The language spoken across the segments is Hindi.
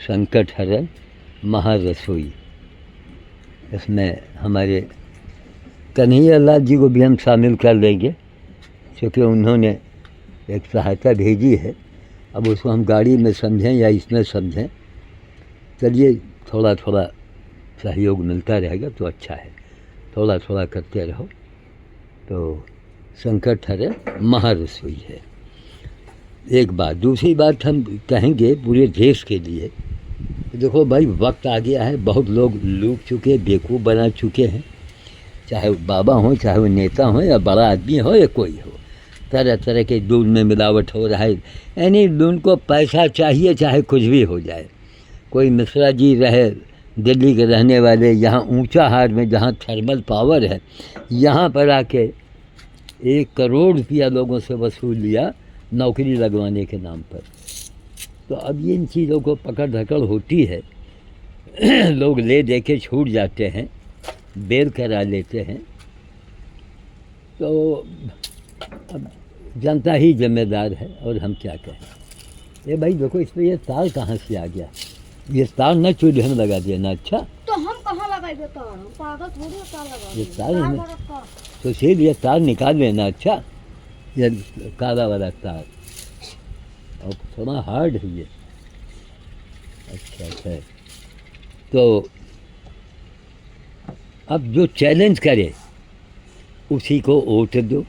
संकट हरण महारसोई। इसमें हमारे कन्हैयालाल जी को भी हम शामिल कर लेंगे, क्योंकि उन्होंने एक सहायता भेजी है। अब उसको हम गाड़ी में समझें या इसमें समझें, चलिए थोड़ा थोड़ा सहयोग मिलता रहेगा तो अच्छा है। थोड़ा थोड़ा करते रहो तो संकट हरण महारसोई है। एक बात। दूसरी बात हम कहेंगे पूरे देश के लिए, देखो भाई, वक्त आ गया है, बहुत लोग लूट चुके, बेवकूफ़ बना चुके हैं, चाहे वो बाबा हो, चाहे वो नेता हो, या बड़ा आदमी हो, या कोई हो। तरह तरह के दूध में मिलावट हो रहा है, यानी उनको पैसा चाहिए, चाहे कुछ भी हो जाए। कोई मिश्रा जी रहे, दिल्ली के रहने वाले, यहाँ ऊंचाहार में जहाँ थर्मल पावर है, यहाँ पर आके 1 करोड़ रुपया लोगों से वसूल लिया नौकरी लगवाने के नाम पर। तो अब ये इन चीज़ों को पकड़ धकड़ होती है, लोग ले दे के छूट जाते हैं, बेल करा लेते हैं। तो अब जनता ही जिम्मेदार है, और हम क्या कहें। ये भाई देखो, इसमें ये तार कहाँ से आ गया? ये तार न चूल्हे में लगा दिया ना। अच्छा, तो हम कहाँ लगाएंगे तार? हम पागल थोड़ी तार लगा ये तार तो सीधे ये तार निकाल लेना। अच्छा, ये काला वाला तार, और थोड़ा हार्ड है ये। अच्छा है। तो अब जो चैलेंज करे उसी को वोट दो।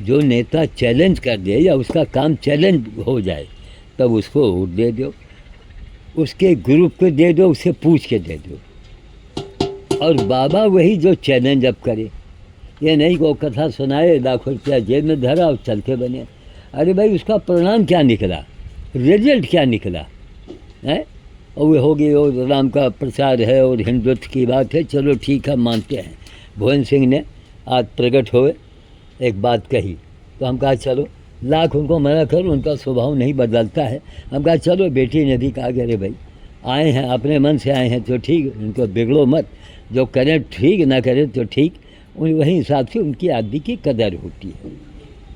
जो नेता चैलेंज कर दे या उसका काम चैलेंज हो जाए, तब उसको वोट दे दो। उसके ग्रुप को दे दो, उससे पूछ के दे दो। और बाबा वही जो चैलेंज अब करे, ये नहीं को कथा सुनाए, लाखों रुपया जेब में धरा और चल के बने। अरे भाई, उसका परिणाम क्या निकला, रिजल्ट क्या निकला है? और वो हो गई, और राम का प्रचार है और हिंदुत्व की बात है, चलो ठीक है, मानते हैं। भुवन सिंह ने आज प्रकट हुए, एक बात कही, तो हम कहा चलो, लाख उनको मना करो, उनका स्वभाव नहीं बदलता है। हम कहा चलो, बेटी ने भी कहा कि अरे भाई, आए हैं अपने मन से आए हैं तो ठीक, उनको बिगड़ो मत, जो करें ठीक, ना करें तो ठीक। वही हिसाब से उनकी आदमी की कदर होती है।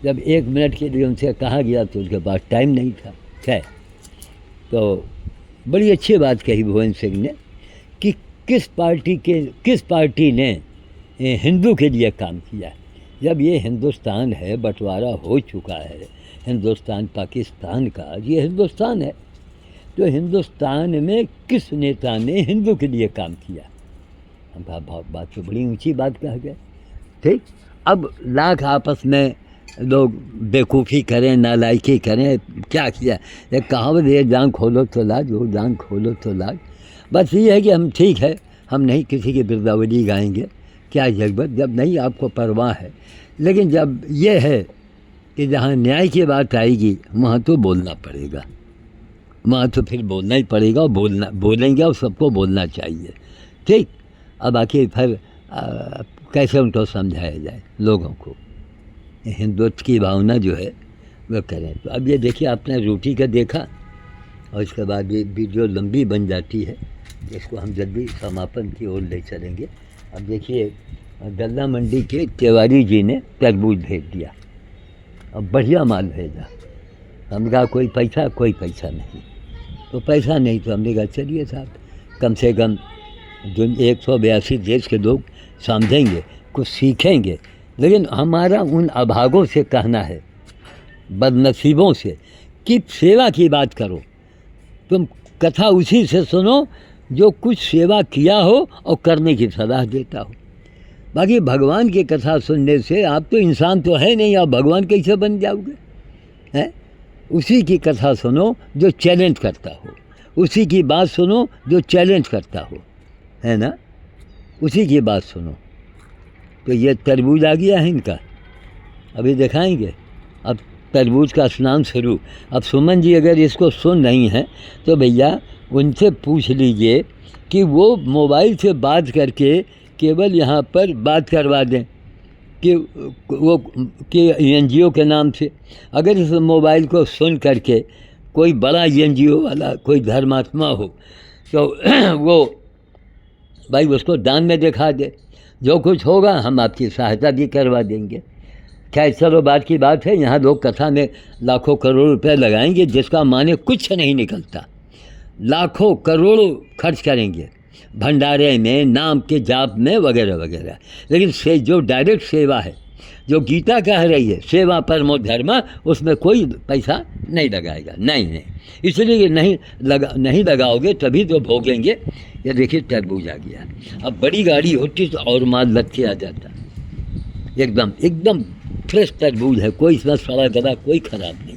जब 1 मिनट के लिए उनसे कहा गया तो उनके पास टाइम नहीं था। खैर, तो बड़ी अच्छी बात कही भुवन सिंह ने कि किस पार्टी ने हिंदू के लिए काम किया। जब ये हिंदुस्तान है, बंटवारा हो चुका है हिंदुस्तान पाकिस्तान का, ये हिंदुस्तान है, तो हिंदुस्तान में किस नेता ने हिंदू के लिए काम किया? हम कहा बात तो बड़ी ऊंची बात कह गए। ठीक, अब लाख आपस में लोग बेवकूफ़ी करें, नालायकी करें, क्या किया? एक कहावत है, जान खोलो तो लाज, वो जान खोलो तो लाज। बस ये है कि हम ठीक है, हम नहीं किसी की बिरदावली गाएंगे, क्या जगबत, जब नहीं आपको परवाह है। लेकिन जब ये है कि जहाँ न्याय की बात आएगी, वहाँ तो बोलना पड़ेगा, वहाँ तो फिर बोलना ही पड़ेगा, और बोलेंगे, और सबको बोलना चाहिए। ठीक, अब आखिर फिर कैसे उनको समझाया जाए लोगों को, हिंदुत्व की भावना जो है वह करें। तो अब ये देखिए, आपने रोटी का देखा, और इसके बाद ये वीडियो लंबी बन जाती है, जिसको हम जल्दी समापन की ओर ले चलेंगे। अब देखिए, गल्ला मंडी के तिवारी जी ने तरबूज भेज दिया, अब बढ़िया माल भेजा। हम कहा कोई पैसा नहीं, तो पैसा नहीं, तो हमने कहा चलिए साहब, कम से कम जो 182 देश के लोग समझेंगे, कुछ सीखेंगे। लेकिन हमारा उन अभागों से कहना है, बदनसीबों से, कि सेवा की बात करो। तुम कथा उसी से सुनो जो कुछ सेवा किया हो और करने की सलाह देता हो। बाकी भगवान की कथा सुनने से, आप तो इंसान तो है नहीं, आप भगवान कैसे बन जाओगे? हैं? उसी की कथा सुनो जो चैलेंज करता हो, उसी की बात सुनो जो चैलेंज करता हो, है ना? उसी की बात सुनो। तो ये तरबूज आ गया है इनका, अभी दिखाएंगे। अब तरबूज का स्नान शुरू। अब सुमन जी अगर इसको सुन रही हैं तो भैया उनसे पूछ लीजिए कि वो मोबाइल से बात करके केवल यहाँ पर बात करवा दें, कि वो कि NGO के नाम से। अगर इस मोबाइल को सुन करके कोई बड़ा NGO वाला कोई धर्मात्मा हो तो वो भाई उसको दान में दिखा दे, जो कुछ होगा हम आपकी सहायता भी करवा देंगे। खैर चलो, बात की बात है, यहाँ लोग कथा में लाखों करोड़ रुपए लगाएंगे जिसका माने कुछ नहीं निकलता। लाखों करोड़ों खर्च करेंगे भंडारे में, नाम के जाप में, वगैरह वगैरह, लेकिन से जो डायरेक्ट सेवा है, जो गीता कह रही है सेवा परमो धर्म, उसमें कोई पैसा नहीं लगाएगा, नहीं। इसलिए नहीं लगाओगे तभी तो भोगेंगे। ये देखिए तरबूज आ गया। अब बड़ी गाड़ी होती तो और माल लद के आ जाता। एकदम फ्रेश तरबूज है, कोई इसमें सड़ा गला कोई ख़राब नहीं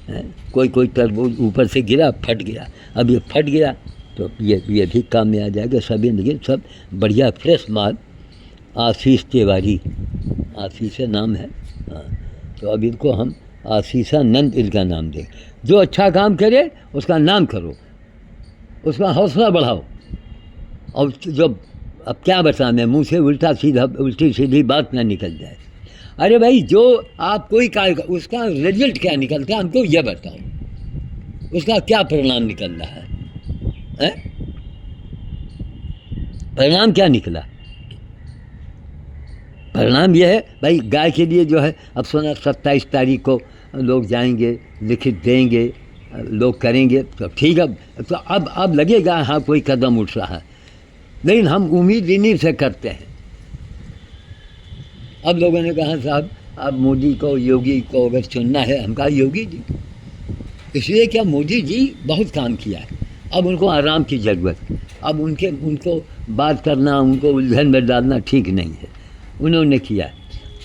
है। कोई तरबूज ऊपर से गिरा, फट गया। अब ये फट गया तो ये भी काम में आ जाएगा। सभी लेकिन सब बढ़िया फ्रेश माल। आशीष तिवारी, आशीष नाम है, हाँ। तो अब इनको हम आशीषानंद इनका नाम दें। जो अच्छा काम करे उसका नाम करो, उसका हौसला बढ़ाओ। और जो अब क्या बताएं, मैं मुँह से उल्टी सीधी बात ना निकल जाए। अरे भाई, जो आप कोई कार्य उसका रिजल्ट क्या निकलता है हमको यह बताओ, उसका क्या परिणाम निकल रहा है? परिणाम क्या निकला? परिणाम यह है भाई, गाय के लिए जो है अब सुना 27 तारीख को लोग जाएंगे, लिखित देंगे, लोग करेंगे, तो ठीक है। तो अब लगेगा हाँ कोई कदम उठ रहा है, लेकिन हम उम्मीद इन्हीं से करते हैं। अब लोगों ने कहा साहब अब मोदी को, योगी को अगर चुनना है, हम कहा योगी जी, इसलिए क्या मोदी जी बहुत काम किया है, अब उनको आराम की ज़रूरत। अब उनको बात करना, उनको उलझन में डालना ठीक नहीं है, उन्होंने किया।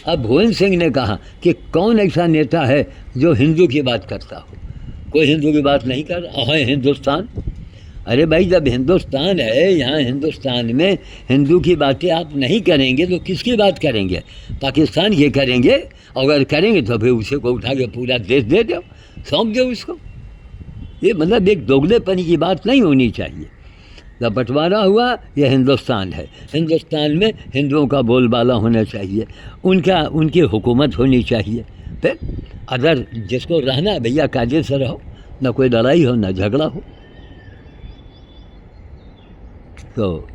अब भुवन सिंह ने कहा कि कौन ऐसा नेता है जो हिंदू की बात करता हो? कोई हिंदू की बात नहीं कर रहा है। हिंदुस्तान, अरे भाई जब हिंदुस्तान है, यहाँ हिंदुस्तान में हिंदू की बातें आप नहीं करेंगे तो किसकी बात करेंगे? पाकिस्तान की करेंगे, अगर करेंगे तो फिर उसे को उठा के पूरा देश दे दो, सौंप दो उसको। ये मतलब एक दोगलेपनी की बात नहीं होनी चाहिए। जब बंटवारा हुआ, यह हिंदुस्तान है, हिंदुस्तान में हिंदुओं का बोलबाला होना चाहिए, उनकी हुकूमत होनी चाहिए। फिर अगर जिसको रहना है भैया कायदे से रहो, ना कोई लड़ाई हो ना झगड़ा हो। तो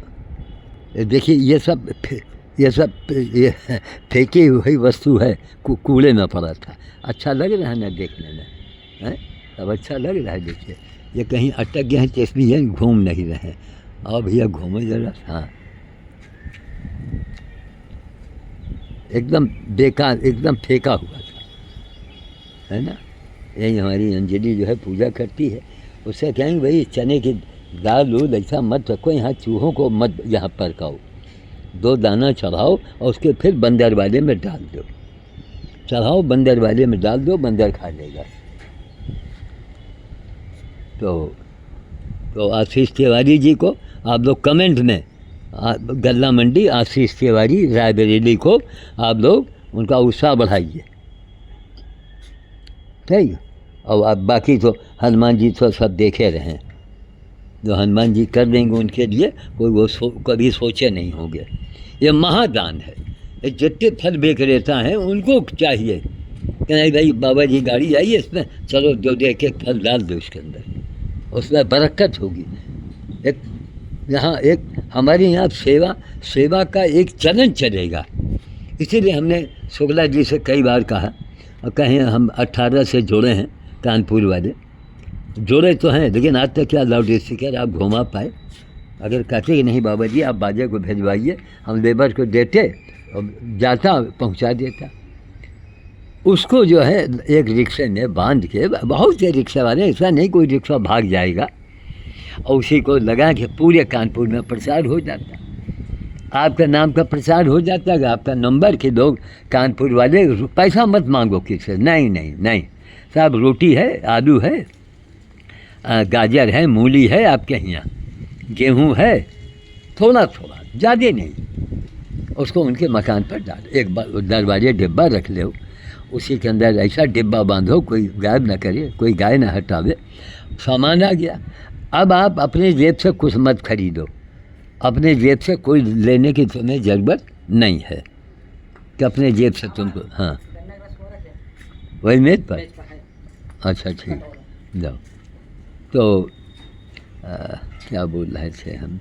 देखिए ये सब ये फेंकी हुई वस्तु है, कूड़े में पड़ा था। अच्छा लग रहा है ना देखने में, हैं? अब अच्छा लग रहा है। देखिए ये कहीं अटक गए हैं तो इसलिए घूम नहीं रहे हैं। और भैया घूमो जरा। हाँ, एकदम बेकार, एकदम फेंका हुआ था, है ना। यही हमारी अंजलि जो है पूजा करती है, उससे कहेंगे भाई चने की दाल दूध ऐसा मत रखो, यहाँ चूहों को मत यहाँ पर खाओ। 2 दाना चढ़ाओ और उसके फिर बंदर वाले में डाल दो, चढ़ाओ बंदर वाले में डाल दो, बंदर खा लेगा। तो आशीष तिवारी जी को आप लोग कमेंट में, गल्ला मंडी आशीष तिवारी रायबरेली को आप लोग उनका उत्साह बढ़ाइए, ठीक। और आप बाकी तो हनुमान जी तो सब देखे रहें, जो हनुमान जी कर देंगे उनके लिए कोई वो कभी सोचे नहीं होंगे। ये महादान है। ये जितने फल विक्रेता हैं उनको चाहिए कि नहीं भाई बाबा जी गाड़ी आई है इसमें, चलो 2 एक फल डाल दो इसके अंदर, उसमें बरकत होगी। एक यहाँ एक हमारे यहाँ सेवा का एक चलन चलेगा। इसीलिए हमने शुक्ला जी से कई बार कहा, और कहें हम 18 से जुड़े हैं, कानपुर वाले जुड़े तो हैं, लेकिन आज तक क्या लाउड स्पीकर आप घुमा पाए? अगर कहते कि नहीं बाबा जी आप बाजे को भिजवाइए, हम लेबर को देते और जाता पहुंचा देता। उसको जो है एक रिक्शे में बांध के, बहुत से रिक्शा वाले, ऐसा नहीं कोई रिक्शा भाग जाएगा, और उसी को लगा के पूरे कानपुर में प्रचार हो जाता, आपका नाम का प्रचार हो जाता है, आपका नंबर के लोग कानपुर वाले पैसा मत मांगो किससे, नहीं साहब, रोटी है, आलू है, गाजर है, मूली है, आपके यहाँ गेहूँ है, थोड़ा ज़्यादा नहीं, उसको उनके मकान पर डाल, एक दरवाजे डिब्बा रख लो, उसी के अंदर ऐसा डिब्बा बांधो कोई गायब ना करे, कोई गाय ना हटावे, सामान आ गया। अब आप अपने जेब से कुछ मत खरीदो, अपने जेब से कोई लेने की तुम्हें ज़रूरत नहीं है कि अपने जेब से तुमको, हाँ वही मेज पर, अच्छा ठीक, जाओ। तो क्या बोल रहे थे हम,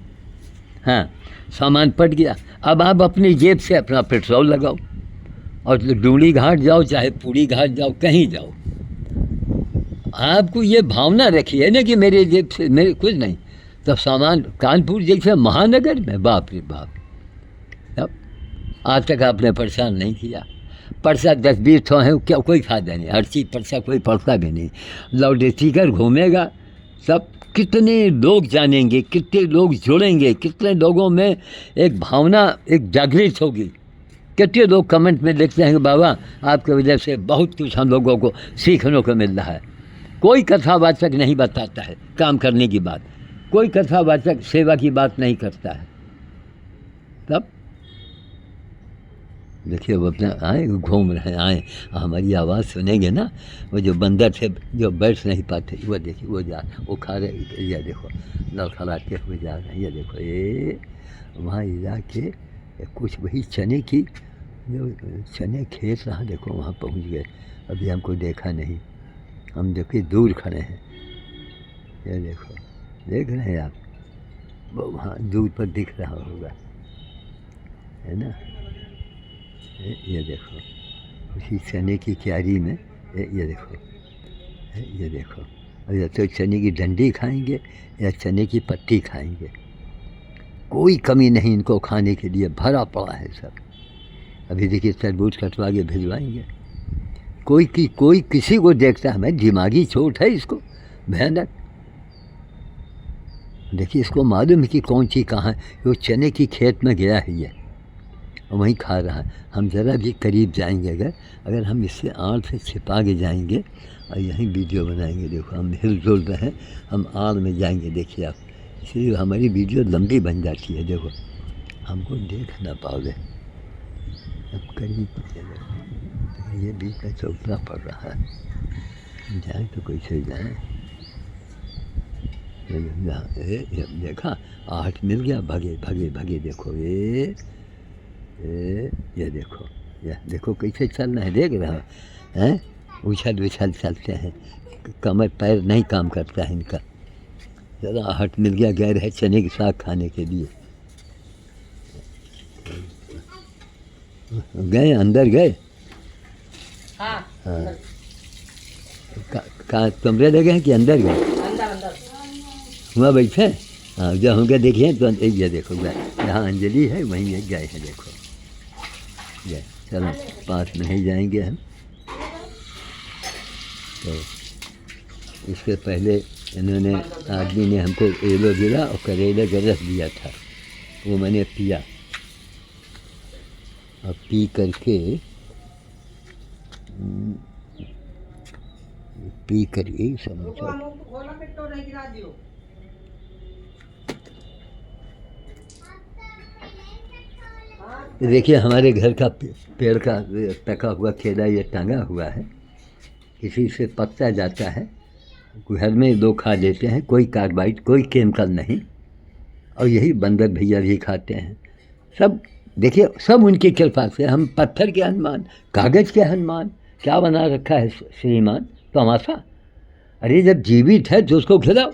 हाँ सामान पट गया। अब आप अपनी जेब से अपना पेट्रोल लगाओ और डूंगरी घाट जाओ चाहे पूरी घाट जाओ, कहीं जाओ, आपको ये भावना रखी है ना कि मेरे जेब से मेरे कुछ नहीं, तब सामान कानपुर जैसे महानगर में, बाप रे बाप, तब आज तक आपने परेशान नहीं किया। पर्सा 10-20 है, क्या कोई फ़ायदा नहीं, हर चीज़ पर्सा कोई पड़ता भी नहीं। लाउड स्पीकर घूमेगा, सब कितने लोग जानेंगे, कितने लोग जुड़ेंगे, कितने लोगों में एक भावना एक जागृत होगी। कितने लोग कमेंट में लिखते हैं कि बाबा आपकी वजह से बहुत कुछ हम लोगों को सीखने को मिल रहा है। कोई कथावाचक नहीं बताता है काम करने की बात, कोई कथावाचक सेवा की बात नहीं करता है। तब देखिए वो अपना आए घूम रहे हैं, आए हमारी आवाज़ सुनेंगे ना। वो जो बंदर थे जो बैठ नहीं पाते, वो देखिए वो जा वो खा रहे, ये देखो लड़खड़ाते हुए जा रहे हैं, ये देखो ये वहाँ जाके कुछ वही चने की जो चने खेत रहा, देखो वहाँ पहुँच गए। अभी हमको देखा नहीं, हम देखिए दूर खड़े हैं, ये देखो देख रहे हैं आप, वो वहाँ दूर पर दिख रहा होगा, है ना। ये देखो उसी चने की क्यारी में, ये देखो, ये देखो। और या तो चने की डंडी खाएंगे या चने की पत्ती खाएंगे, कोई कमी नहीं इनको खाने के लिए, भरा पड़ा है सब। अभी देखिए तरबूज कटवा के भिजवाएंगे। कोई किसी को देखता है, मैं दिमागी चोट है इसको भयानक। देखिए इसको मालूम है कि कौन चीज़ कहाँ है, वो चने की खेत में गया है ये, वहीं खा रहा है। हम ज़रा भी करीब जाएंगे, अगर हम इससे आड़ से छिपा के जाएंगे और यहीं वीडियो बनाएंगे, देखो हम हिलजुल रहे हैं, हम आड़ में जाएंगे, देखिए आप, इसलिए हमारी वीडियो लंबी बन जाती है। देखो हमको देख ना पाओगे, अब करीब ये बीच में चौकना पड़ रहा है, जाए तो कैसे जाए। देखा आहट मिल गया, भगे भगे भगे, देखो ये देखो, ये देखो कैसे चल रहे हैं, देख रहा है, उछल उछल चलते हैं, कमर पैर नहीं काम करता है इनका। ज़रा आहट मिल गया, गए रहे चने के साग खाने के लिए, गए अंदर गए। हाँ कहाँ कमरे लगे हैं कि अंदर गए? अंदर वहाँ बैठे। हाँ जब होंगे देखिए तो ये देखो गए, जहाँ अंजलि है वहीं गए हैं, देखो गए। चलो पास में नहीं जाएंगे हम। तो इससे पहले इन्होंने आदमी ने हमको एलोवेरा और करेले का रस दिया था, वो मैंने पिया, और पी करके समझो। देखिए हमारे घर का पेड़ का पका हुआ केला ये टंगा हुआ है, किसी से पकता जाता है, घर में लोग खा लेते हैं, कोई कार्बाइड कोई केमिकल नहीं, और यही बंदर भैया भी खाते हैं सब। देखिए सब उनकी कृपा से, हम पत्थर के हनुमान, कागज़ के हनुमान, क्या बना रखा है श्रीमान तमाशा। अरे जब जीवित है तो उसको खिलाओ,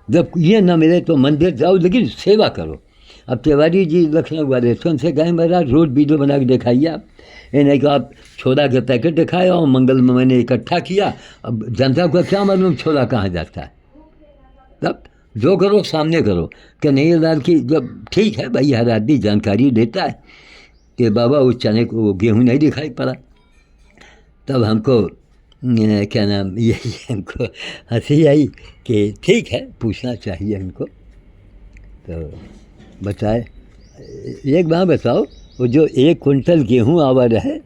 जब ये ना मिले तो मंदिर जाओ, लेकिन सेवा करो। अब तिवारी जी लखनऊ वाले थे, उनसे कहें महाराज रोज़ वीडियो बना के दिखाइए आप, ये नहीं कि आप छोला के पैकेट दिखाए और मंगल में मैंने इकट्ठा किया, अब जनता को क्या मालूम छोला कहाँ जाता है। तब जो करो सामने करो। कन्हैया लाल की जब ठीक है भाई, हर आदमी जानकारी देता है कि बाबा उस चने को वो गेहूँ नहीं दिखाई पड़ा, तब हमको क्या नाम यही हमको हंसी आई कि ठीक है पूछना चाहिए हमको। तो बताए, एक बात बताओ, वो जो 1 कुंटल गेहूँ आवर है,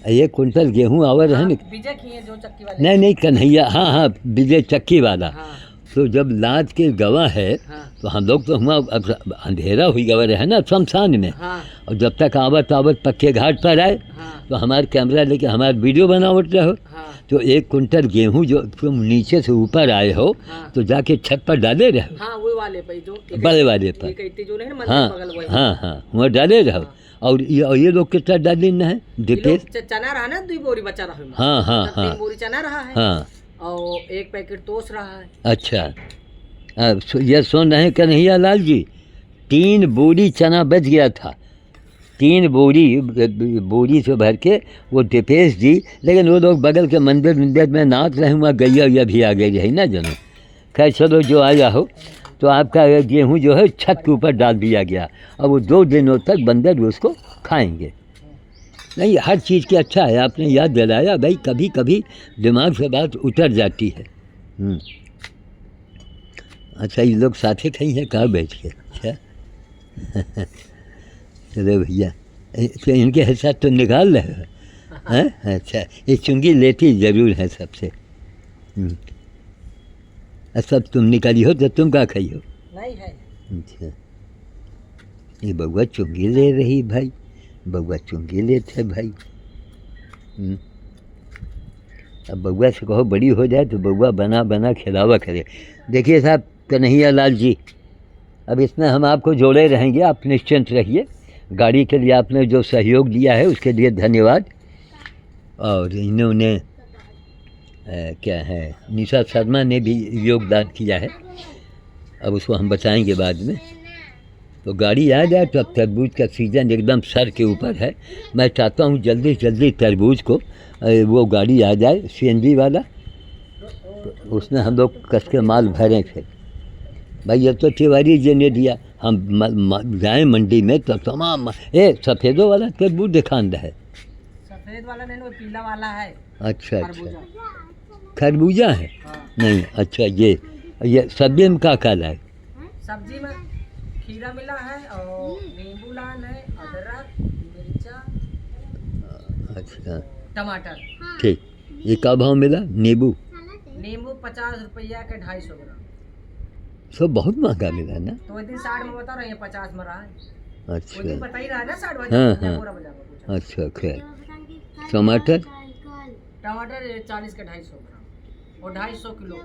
1 कुंटल गेहूँ आवर है ना, विजय की जो चक्की वाले, नहीं कन्हैया, हाँ विजय चक्की वाला। हाँ। तो जब लाद के गवाह है, हाँ। तो हम लोग तो हुआ अब अंधेरा हुई गवा है ना शमशान में, हाँ। और जब तक आवत पक्के घाट पर आए, हाँ। तो हमारे कैमरा लेके हमारे वीडियो बनावट रहो। हाँ। तो 1 कुंटल गेहूँ जो तुम नीचे से ऊपर आए हो, हाँ। तो जाके छत पर डाले रहो, हाँ वो वाले पे जो बड़े वाले पर, जो नहीं मंदिर हाँ बगल वही। हाँ वहाँ डाले रहो। और ये लोग कितना डाले न है दीपेश, चना रहा ना 2 बोरी बचा रहा है। हाँ हाँ मतलब हाँ 3 बोरी चना रहा है, हाँ, और 1 पैकेट तोस रहा है। अच्छा ये सुन रहे हैं कन्हैया लाल जी, 3 बोरी चना बच गया था, 3 बोरी से भर के वो टिपेश जी, लेकिन वो लोग बगल के मंदिर में नाच रहे, वहाँ गैया भी आ गई है ना जनो। खैर चलो, जो आया हो। तो आपका गेहूँ जो है छत के ऊपर डाल दिया गया, अब वो 2 दिनों तक बंदर उसको खाएंगे। नहीं, हर चीज़ की अच्छा है, आपने याद दिलाया भाई, कभी कभी दिमाग से बात उतर जाती है। अच्छा, ये लोग साथे कहीं हैं, कहाँ बैठ के? अच्छा चलो भैया, तो इनके हिसाब तो निकाल रहे हो, हैं? अच्छा, ये चुंगी लेती ज़रूर है सबसे। सब तुम निकाली हो तो तुम क्या खाई हो? नहीं है। अच्छा, ये बउआ चुंगी ले रही भाई, बउआ चुंगी लेते भाई। अब बउआ से कहो बड़ी हो जाए तो बउआ बना बना खिलावा करे। देखिए साहब कन्हैया लाल जी, अब इसमें हम आपको जोड़े रहेंगे, आप निश्चिंत रहिए। गाड़ी के लिए आपने जो सहयोग दिया है उसके लिए धन्यवाद। और इन्होंने क्या है, निशा शर्मा ने भी योगदान किया है, अब उसको हम बताएंगे बाद में। तो गाड़ी आ जाए तो अब तरबूज का सीज़न एकदम सर के ऊपर है। मैं चाहता हूँ जल्दी से जल्दी तरबूज को वो गाड़ी आ जाए CNG वाला, तो उसमें हम लोग कस के माल भरें। फिर भाई अब तो तिवारी जी ने दिया, हम जाएँ मंडी में तो तमाम सफ़ेदों वाला तरबूज दिखान है। सफेद वाला नहीं, वो पीला वाला है। अच्छा खरबूजा। खरबूजा है? हाँ। नहीं, अच्छा, ये सब्जी में क्या है? सब्जी में खीरा मिला है और नींबू लान है, अदरक, मिर्चा, अच्छा, टमाटर। ठीक। ये क्या भाव मिला? नींबू 50 रुपया के 250 ग्राम। सब बहुत महंगा मिला ना। तो दिन 60 में बता रहे हैं, 50 में रहा है। वो दिन अच्छा, पता ही रहा है ना 60 हाँ, वाला। हाँ। पूरा बाजार में पूछा। अच्छा, खैर। टमाटर टमाटर 40 के 250 ग्राम और 250 किलो,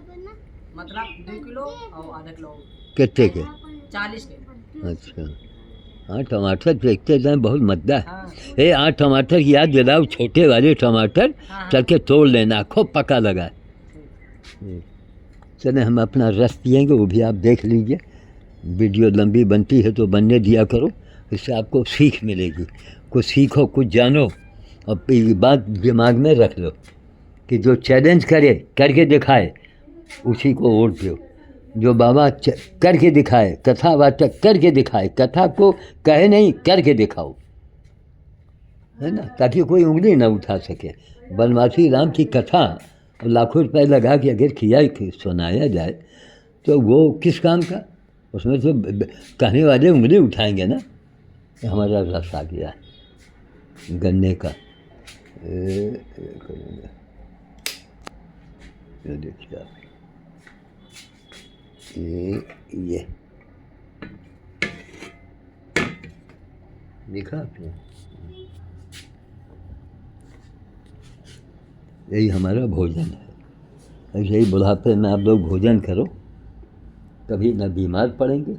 मतलब 2 किलो और आधा किलो। कितने के? 40 के। अच्छा, हाँ, टमाटर देखते जाए बहुत मद्दा है। हाँ। हाँ, टमाटर की याद दिलाओ, छोटे वाले टमाटर हाँ। चल के तोड़ लेना, खूब पका लगा। चले, हम अपना रस पिएंगे, वो भी आप देख लीजिए। वीडियो लंबी बनती है तो बनने दिया करो, इससे आपको सीख मिलेगी। कुछ सीखो, कुछ जानो, और ये बात दिमाग में रख लो कि जो चैलेंज करे, करके दिखाए, उसी को वोट दो। जो बाबा करके दिखाए, कथावाचक करके दिखाए, कथा को कहे नहीं, करके दिखाओ, है ना, ताकि कोई उंगली ना उठा सके। बनवासी राम की कथा लाखों रुपए लगा के अगर सुनाया जाए तो वो किस काम का? उसमें तो कहने वाले उंगली उठाएंगे ना। हमारा रस आ गया गन्ने का। ये देखिए आप, ये देखा आपने? यही हमारा भोजन है। ऐसे ही बुढ़ापे में आप लोग भोजन करो, कभी न बीमार पड़ेंगे,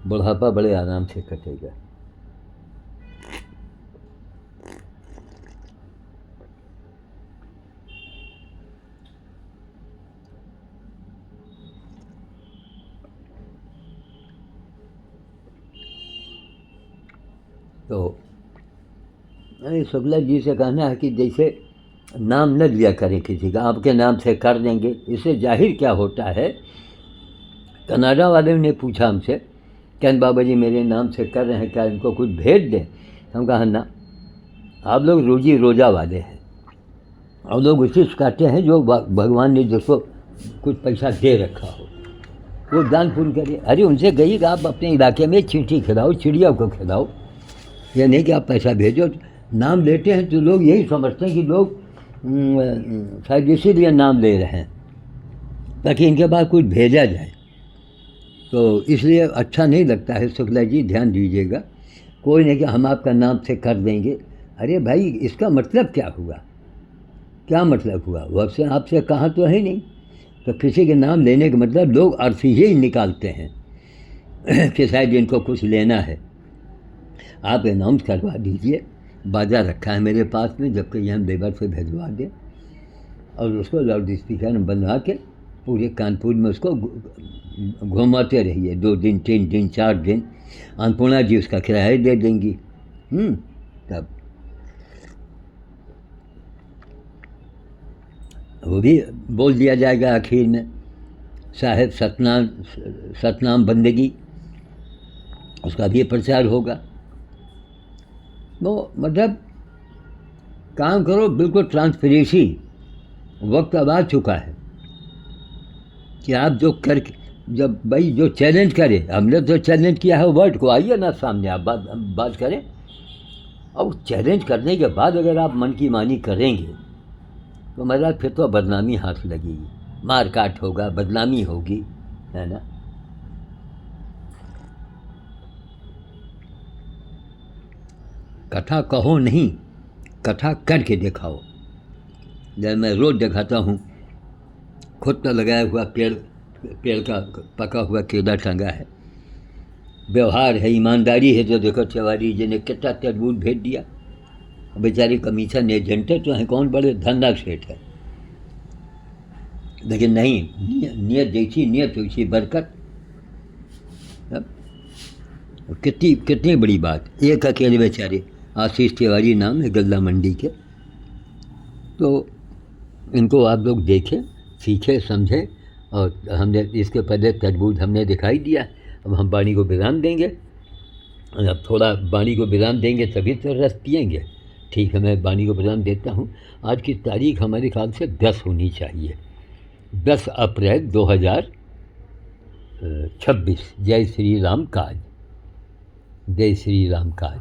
बुढ़ापा बड़े आराम से कटेगा। तो शुक्ला जी से कहना है कि जैसे नाम न लिया करें किसी का, आपके नाम से कर देंगे। इससे जाहिर क्या होता है, कनाडा वाले ने पूछा हमसे, कहन बाबा जी मेरे नाम से कर रहे हैं, क्या इनको कुछ भेज दें? हम कहा ना, आप लोग रोजी रोजा वाले हैं, आप लोग उसी सिखाते हैं जो भगवान ने जिसको कुछ पैसा दे रखा हो वो दान पुण्य करिए। अरे उनसे कहिए कि आप अपने इलाके में चींटी खिलाओ, चिड़िया को खिलाओ, ये नहीं कि आप पैसा भेजो। नाम लेते हैं तो लोग यही समझते हैं कि लोग शायद इसीलिए नाम ले रहे हैं ताकि इनके पास कुछ भेजा जाए, तो इसलिए अच्छा नहीं लगता है। शुक्ला जी ध्यान दीजिएगा, कोई नहीं कि हम आपका नाम से कर देंगे। अरे भाई, इसका मतलब क्या हुआ? क्या मतलब हुआ? वो आपसे कहा तो है नहीं, तो किसी के नाम लेने का मतलब लोग अर्थ ही निकालते हैं कि शायद इनको कुछ लेना है। आप अनाउंस करवा दीजिए, बाजा रखा है मेरे पास में, जबकि ये हम लेबर से भिजवा दें और उसको लाउड स्पीकर में बनवा के पूरे कानपुर में उसको घुमाते रहिए। 2 दिन, 3 दिन, 4 दिन। अन्नपूर्णा जी उसका किराया दे देंगी, तब वो भी बोल दिया जाएगा आखिर में, साहेब सतनाम सतनाम बंदगी, उसका भी प्रचार होगा। तो मतलब काम करो बिल्कुल ट्रांसपेरेंसी। वक्त अब आ चुका है कि आप जो कर, जब भाई जो चैलेंज करे, हमने तो चैलेंज किया है वर्ड को, आइए ना सामने आप बात करें। और चैलेंज करने के बाद अगर आप मन की मानी करेंगे तो मेरा फिर तो बदनामी हाथ लगेगी, मार काट होगा, बदनामी होगी, है ना। कथा कहो नहीं, कथा करके दिखाओ। जब मैं रोज़ दिखाता हूँ, खुद का लगाया हुआ पेड़ का पका हुआ केला टंगा है, व्यवहार है, ईमानदारी है। जो देखो तिवारी जी ने कितना तरबूज भेज दिया, बेचारे कमीशन एजेंट तो हैं, कौन बड़े धनदार सेठ है, लेकिन नहीं, नियत जैसी नियत वैसी बरकत। कितनी कितनी बड़ी बात। एक अकेले बेचारे आशीष तिवारी नाम है, गल्ला मंडी के। तो इनको आप लोग देखें, सीखें, समझें। और हमने इसके पहले तरबूज हमने दिखाई दिया, अब हम वाणी को विराम देंगे। अब थोड़ा वाणी को विराम देंगे तभी तो रस पिएंगे। ठीक है, मैं वाणी को विराम देता हूँ। आज की तारीख हमारे ख्याल से 10 होनी चाहिए, 10 अप्रैल 2026। जय श्री राम काज, जय श्री राम काज।